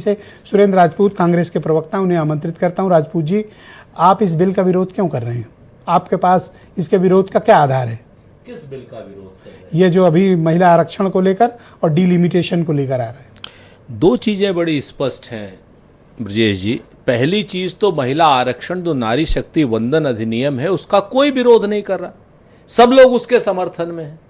से सुरेंद्र राजपूत कांग्रेस के प्रवक्ता, उन्हें आमंत्रित करता हूं। राजपूत जी, आप इस बिल का विरोध क्यों कर रहे हैं? आपके पास इसके विरोध का क्या आधार है? किस बिल का विरोध कर रहे हैं? ये जो अभी महिला आरक्षण को लेकर और डिलिमिटेशन को लेकर आ रहा है। दो चीजें बड़ी स्पष्ट हैं ब्रजेश जी। पहली चीज तो महिला आरक्षण जो नारी शक्ति वंदन अधिनियम है उसका कोई विरोध नहीं कर रहा, सब लोग उसके समर्थन में हैं।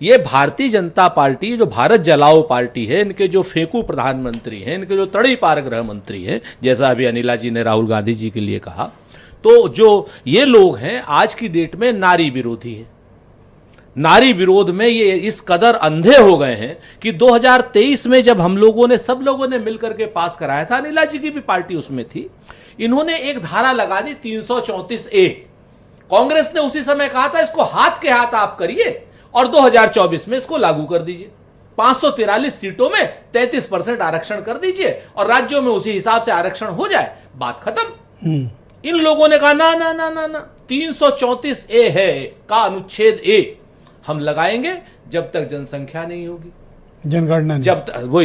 ये भारतीय जनता पार्टी जो भारत जलाओ पार्टी है, इनके जो फेंकू प्रधानमंत्री हैं, इनके जो तड़ी पार गृह मंत्री हैं, जैसा अभी अनिला जी ने राहुल गांधी जी के लिए कहा, तो जो ये लोग हैं आज की डेट में नारी विरोधी हैं। नारी विरोध में ये इस कदर अंधे हो गए हैं कि 2023 में जब हम लोगों ने सब लोगों ने मिलकर के पास कराया था, अनिला जी की भी पार्टी उसमें थी, इन्होंने एक धारा लगा दी 334A। कांग्रेस ने उसी समय कहा था इसको हाथ के हाथ आप करिए और 2024 में इसको लागू कर दीजिए, 543 सीटों में 33% आरक्षण कर दीजिए और राज्यों में उसी हिसाब से आरक्षण हो जाए, बात खत्म। इन लोगों ने कहा ना ना ना ना ना, 334A है का अनुच्छेद A हम लगाएंगे जब तक जनसंख्या नहीं होगी, जनगणना नहीं।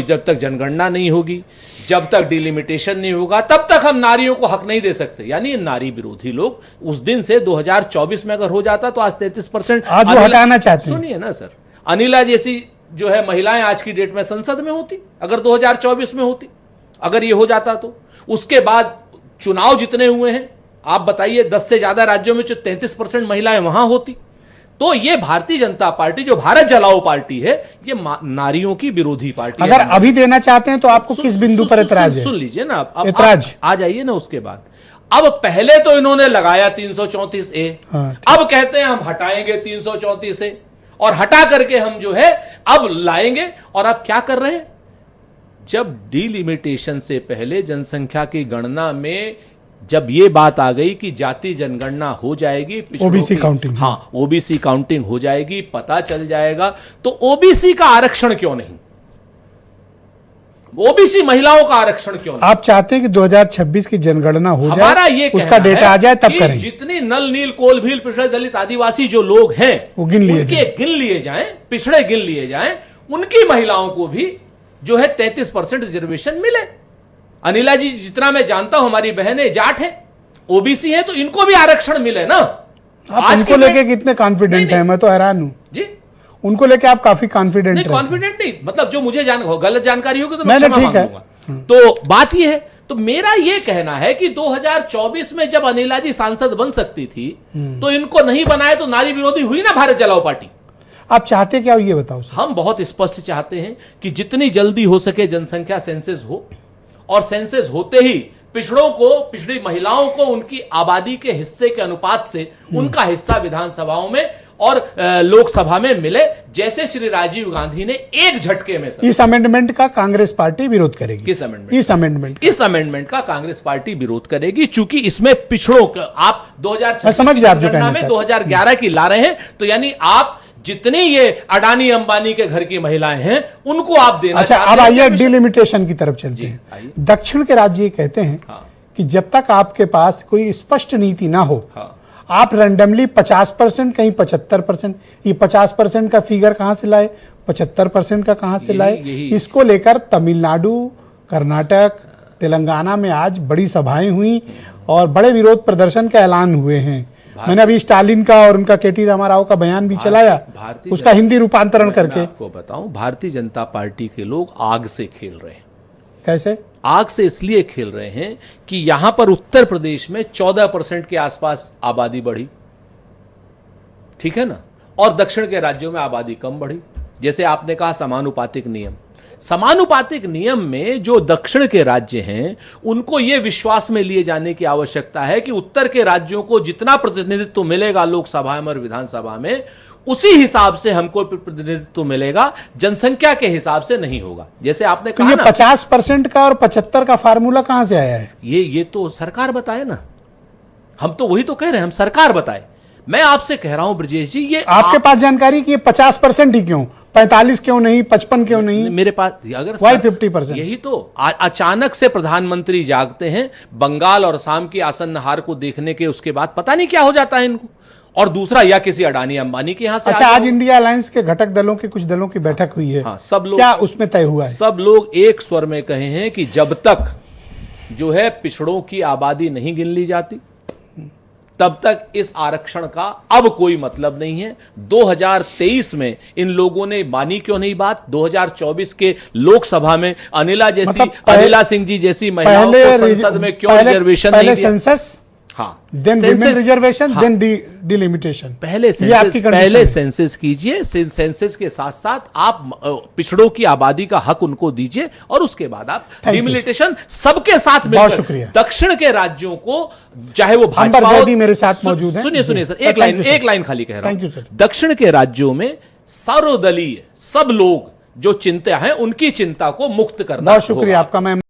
जब तक जनगणना नहीं होगी, जब तक डिलिमिटेशन नहीं होगा, तब तक हम नारियों को हक नहीं दे सकते। यानी नारी विरोधी लोग उस दिन से 2024 में अगर हो जाता तो आज 33% आज वो हटाना चाहते हैं। सुनिए ना सर, अनिला जैसी जो है महिलाएं आज की डेट में संसद में होती, अगर 2024 में होती, अगर ये हो जाता तो। उसके बाद चुनाव जितने हुए हैं आप बताइए, 10 से ज्यादा राज्यों में जो 33% महिलाएं वहां होती। तो ये भारतीय जनता पार्टी जो भारत जलाओ पार्टी है, ये नारियों की विरोधी पार्टी अगर है। अभी देना चाहते हैं तो आपको किस बिंदु पर ऐतराज है? सुन लीजिए ना, अब ऐतराज आ जाइए ना उसके बाद। अब पहले तो इन्होंने लगाया 334A, अब कहते हैं हम हटाएंगे 334A और हटा करके हम जो है अब लाएंगे। और अब क्या कर रहे हैं, जब डिलिमिटेशन से पहले जनसंख्या की गणना में जब ये बात आ गई कि जाति जनगणना हो जाएगी, ओबीसी काउंटिंग, हाँ ओबीसी काउंटिंग हो जाएगी, पता चल जाएगा, तो ओबीसी का आरक्षण क्यों नहीं, ओबीसी महिलाओं का आरक्षण क्यों नहीं? आप चाहते हैं कि 2026 की जनगणना हो जाए, हमारा ये उसका डेटा आ जाए तब करें। जितनी नल नील कोल भील पिछड़े दलित आदिवासी जो लोग हैं वो गिन लिए जाएं, पिछड़े गिन लिए जाएं, उनकी महिलाओं को भी जो है 33% रिजर्वेशन मिले। अनिला जी जितना मैं जानता हूं हमारी बहनें जाट है, ओबीसी है, तो इनको भी आरक्षण मिले ना। आज उनको लेके कितने कॉन्फिडेंट हैं? मैं तो हैरान हूं जी, उनको लेके आप काफी कॉन्फिडेंट नहीं, कॉन्फिडेंट नहीं, मतलब जो मुझे गलत जानकारी होगी तो मैं क्षमा मांगूंगा। तो बात ये है, तो मेरा ये कहना है कि 2024 में जब अनिला जी सांसद बन सकती थी तो इनको नहीं बनाए तो नारी विरोधी हुई ना भारत जलाओ पार्टी। आप चाहते क्या ये बताओ सर? हम बहुत स्पष्ट चाहते हैं कि जितनी जल्दी हो सके जनसंख्या सेंसस हो और सेंसस होते ही पिछड़ों को, पिछड़ी महिलाओं को उनकी आबादी के हिस्से के अनुपात से उनका हिस्सा विधानसभाओं में और लोकसभा में मिले, जैसे श्री राजीव गांधी ने एक झटके में। इस अमेंडमेंट का कांग्रेस पार्टी विरोध करेगी। किस अमेंडमेंट? इस अमेंडमेंट का कांग्रेस पार्टी विरोध करेगी, चूंकि इसमें पिछड़ों आप 2011 की ला रहे हैं, तो यानी आप जितनी ये अडानी अंबानी के घर की महिलाएं हैं उनको आप देना चाहते हैं। अब आइए डिलिमिटेशन की तरफ चलते हैं। दक्षिण के राज्य ये कहते हैं कि जब तक आपके पास कोई स्पष्ट नीति ना हो, आप रैंडमली 50%, कहीं 75%, ये 50% का फिगर कहां से लाए, 75% का कहां से लाए? इसको लेकर तमिलनाडु, कर्नाटक, तेलंगाना में आज बड़ी सभाएं हुई और बड़े विरोध प्रदर्शन का ऐलान हुए हैं। मैंने अभी स्टालिन का और उनका केटी रामाराव का बयान भी चलाया, उसका हिंदी रूपांतरण करके। आपको बताऊं, भारतीय जनता पार्टी के लोग आग से खेल रहे हैं। कैसे आग से? इसलिए खेल रहे हैं कि यहां पर उत्तर प्रदेश में 14% के आसपास आबादी बढ़ी, ठीक है ना, और दक्षिण के राज्यों में आबादी कम बढ़ी। जैसे आपने कहा समानुपातिक नियम, समानुपातिक नियम में जो दक्षिण के राज्य हैं उनको यह विश्वास में लिए जाने की आवश्यकता है कि उत्तर के राज्यों को जितना प्रतिनिधित्व मिलेगा लोकसभा में और विधानसभा में, उसी हिसाब से हमको प्रतिनिधित्व मिलेगा, जनसंख्या के हिसाब से नहीं होगा। जैसे आपने कहा, तो ये 50% का और 75 का फार्मूला कहां से आया है? ये तो सरकार बताए ना, हम तो वही तो कह रहे हैं, हम सरकार बताए। मैं आपसे कह रहा हूं ब्रजेश जी, ये आपके पास जानकारी कि 50% ही क्यों, 45 क्यों नहीं, 55 क्यों नहीं? मेरे पास अगर 50%, यही तो अचानक से प्रधानमंत्री जागते हैं, बंगाल और असम की आसन्न हार को देखने के उसके बाद पता नहीं क्या हो जाता है इनको, और दूसरा या किसी अडानी अंबानी के यहां से अच्छा, आगे आज इंडिया अलायंस के घटक दलों के कुछ दलों की बैठक हुई है। हाँ, सब लोग, क्या उसमें तय हुआ है? सब लोग एक स्वर में कहे हैं कि जब तक जो है पिछड़ों की आबादी नहीं गिन ली जाती तब तक इस आरक्षण का अब कोई मतलब नहीं है। 2023 में इन लोगों ने मानी क्यों नहीं बात? 2024 के लोकसभा में अनिला सिंह जी जैसी महिलाओं को संसद में क्यों रिजर्वेशन नहीं दिया? सेंसस, हाँ, then women reservation, then delimitation. पहले सेंसस कीजिए, सेंसस के साथ साथ आप पिछड़ों की आबादी का हक उनको दीजिए और उसके बाद आप डिलिमिटेशन सबके साथ मिलकर। शुक्रिया। दक्षिण के राज्यों को, चाहे वो भाजपा हो, मेरे साथ मौजूद हैं। सुनिए सर, एक लाइन खाली कह रहा हूं। सर, दक्षिण के राज्यों में सर्वदलीय सब लोग जो चिंता है उनकी चिंता को मुक्त करना। बहुत शुक्रिया आपका। मैं